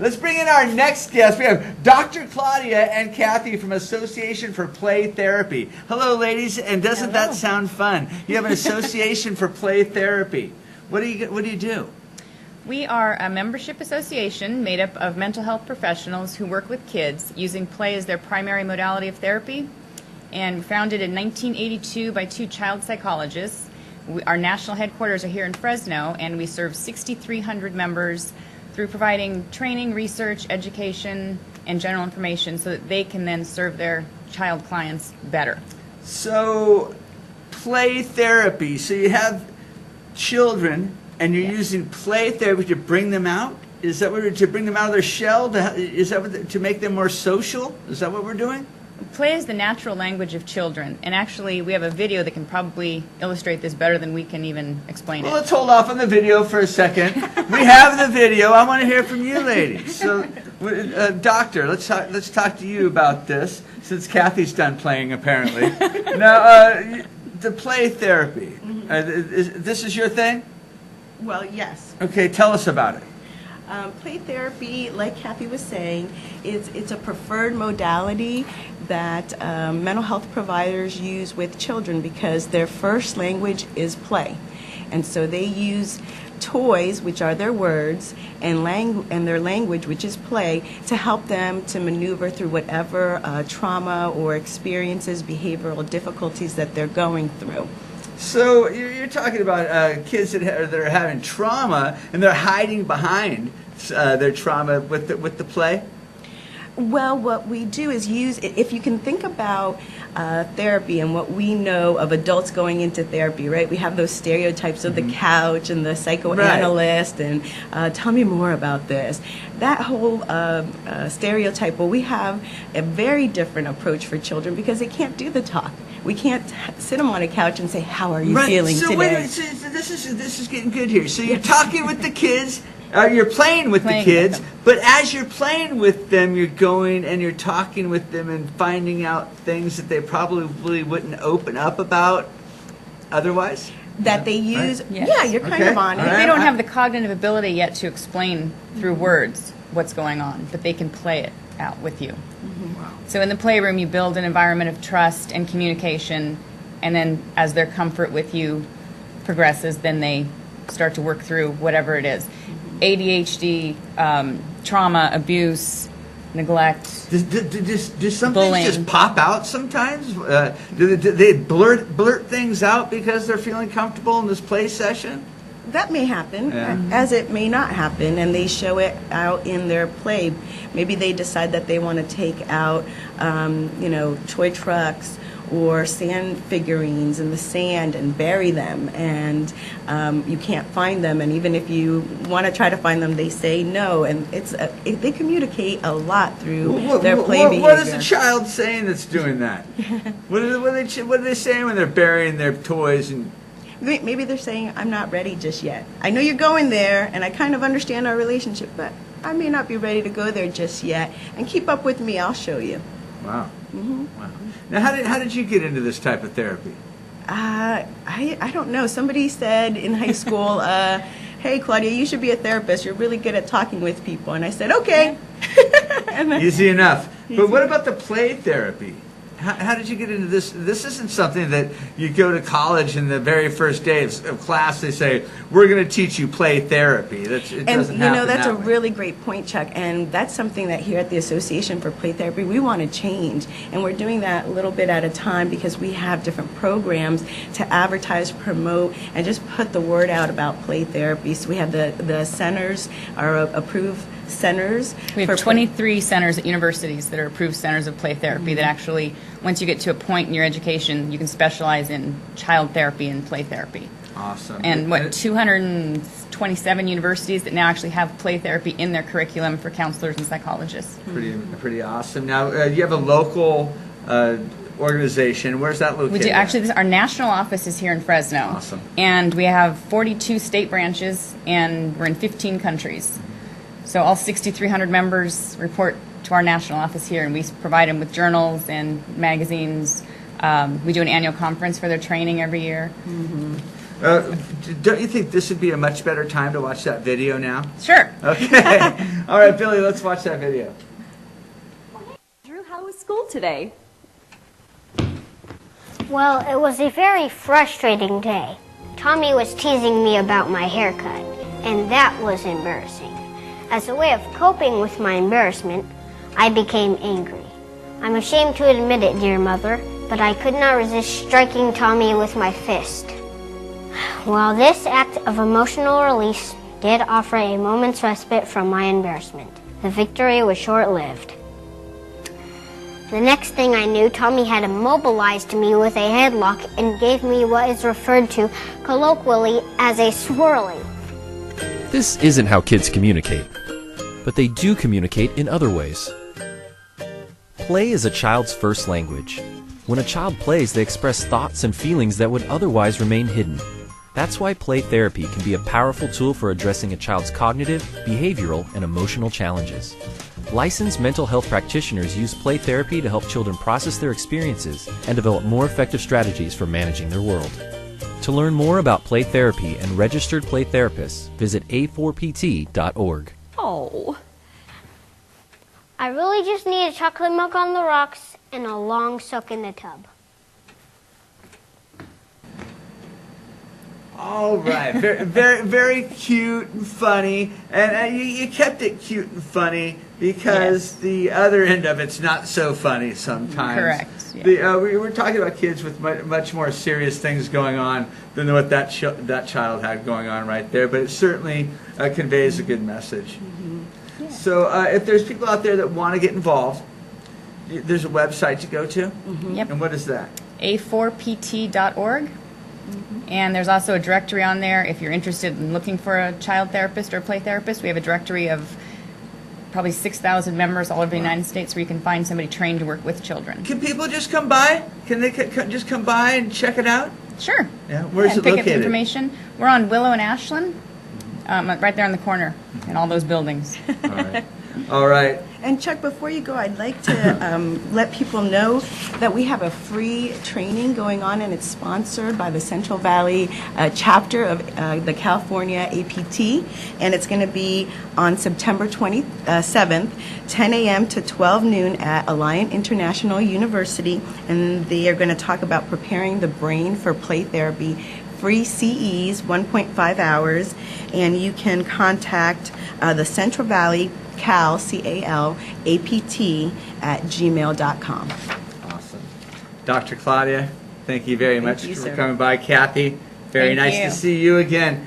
Let's bring in our next guest. We have Dr. Claudia and Kathy from Association for Play Therapy. Hello, ladies, and doesn't that sound fun? You have an Association for Play Therapy. What do you do? We are a membership association made up of mental health professionals who work with kids using play as their primary modality of therapy, and founded in 1982 by two child psychologists. Our national headquarters are here in Fresno, and we serve 6,300 members through providing training, research, education, and general information so that they can then serve their child clients better. So, play therapy. So you have children, and you're using play therapy to bring them out? Is that what to bring them out of their shell? To make them more social? Is that what we're doing? Play is the natural language of children, and actually we have a video that can probably illustrate this better than we can even explain it. Well, let's hold off on the video for a second. We have the video. I want to hear from you ladies. So, Doctor, let's talk to you about this, since Kathy's done playing, apparently. Now, the play therapy, this is your thing? Well, yes. Okay, tell us about it. Play therapy, like Kathy was saying, it's a preferred modality that mental health providers use with children because their first language is play. And so they use toys, which are their words, and their language, which is play, to help them to maneuver through whatever trauma or experiences, behavioral difficulties that they're going through. So you're talking about kids that are having trauma, and they're hiding behind their trauma with the play? Well, what we do is use, if you can think about therapy and what we know of adults going into therapy, right? We have those stereotypes of the couch and the psychoanalyst, right. And tell me more about this. That whole stereotype, well, we have a very different approach for children because they can't do the talk. We can't sit them on a couch and say, how are you feeling today? Wait, so this is getting good here. So you're talking with the kids, you're playing with the kids, but as you're playing with them, you're going and you're talking with them and finding out things that they probably wouldn't open up about otherwise? That they use, right? Yes. Yeah, you're kind of on it. They don't have the cognitive ability yet to explain through words what's going on, but they can play it out with you. Wow. So in the playroom, you build an environment of trust and communication, and then as their comfort with you progresses, then they start to work through whatever it is. ADHD, trauma, abuse, neglect, do some bullying. things just pop out sometimes? Do they blurt things out because they're feeling comfortable in this play session? That may happen, as it may not happen, and they show it out in their play. Maybe they decide that they want to take out, toy trucks or sand figurines in the sand and bury them, and you can't find them. And even if you want to try to find them, they say no. And they communicate a lot through their play behavior. What is the child saying that's doing that? What are they saying when they're burying their toys? And maybe they're saying, I'm not ready just yet. I know you're going there, and I kind of understand our relationship, but I may not be ready to go there just yet. And keep up with me, I'll show you. Wow. Wow. Now, how did you get into this type of therapy? I don't know. Somebody said in high school, hey, Claudia, you should be a therapist. You're really good at talking with people. And I said, okay. Easy enough. But what about the play therapy? How did you get into this? This isn't something that you go to college and the very first day of class they say, we're going to teach you play therapy. It doesn't happen that's that a way. really great point, Chuck. And that's something that here at the Association for Play Therapy we want to change. And we're doing that a little bit at a time because we have different programs to advertise, promote, and just put the word out about play therapy. So we have the centers, our approved centers. We have 23 centers at universities that are approved centers of play therapy that actually, once you get to a point in your education, you can specialize in child therapy and play therapy. Awesome. And 227 universities that now actually have play therapy in their curriculum for counselors and psychologists. Pretty awesome. Now, you have a local organization. Where's that located? We do. Actually, our national office is here in Fresno. Awesome. And we have 42 state branches, and we're in 15 countries. So all 6,300 members report to our national office here, and we provide them with journals and magazines. We do an annual conference for their training every year. Don't you think this would be a much better time to watch that video now? Sure. Okay. All right, Billy, let's watch that video. Drew, how was school today? Well, it was a very frustrating day. Tommy was teasing me about my haircut, and that was embarrassing. As a way of coping with my embarrassment, I became angry. I'm ashamed to admit it, dear mother, but I could not resist striking Tommy with my fist. While this act of emotional release did offer a moment's respite from my embarrassment, the victory was short-lived. The next thing I knew, Tommy had immobilized me with a headlock and gave me what is referred to colloquially as a swirling. This isn't how kids communicate, but they do communicate in other ways. Play is a child's first language. When a child plays, they express thoughts and feelings that would otherwise remain hidden. That's why play therapy can be a powerful tool for addressing a child's cognitive, behavioral, and emotional challenges. Licensed mental health practitioners use play therapy to help children process their experiences and develop more effective strategies for managing their world. To learn more about play therapy and registered play therapists, visit a4pt.org. Oh. I really just need a chocolate milk on the rocks and a long soak in the tub. All right, very, very, very cute and funny, and you kept it cute and funny because the other end of it's not so funny sometimes. Correct. Yeah. We were talking about kids with much more serious things going on than what that child had going on right there, but it certainly conveys a good message. Yeah. So if there's people out there that want to get involved, there's a website to go to, Yep. and what is that? a4pt.org. And there's also a directory on there if you're interested in looking for a child therapist or a play therapist. We have a directory of probably 6,000 members all over the United States where you can find somebody trained to work with children. Can people just come by? Can they just come by and check it out? Sure. Yeah, where's and it pick up located? information. We're on Willow and Ashland, right there on the corner in all those buildings. All right. All right. And Chuck, before you go, I'd like to let people know that we have a free training going on, and it's sponsored by the Central Valley chapter of the California APT, and it's going to be on September 27th, 10 a.m. to 12 noon at Alliant International University, and they are going to talk about preparing the brain for play therapy. Free CEs, 1.5 hours, and you can contact the Central Valley Cal, C-A-L, A-P-T at gmail.com. Awesome. Dr. Claudia, thank you very much you, for sir. coming by. Kathy, very Thank nice you. to see you again.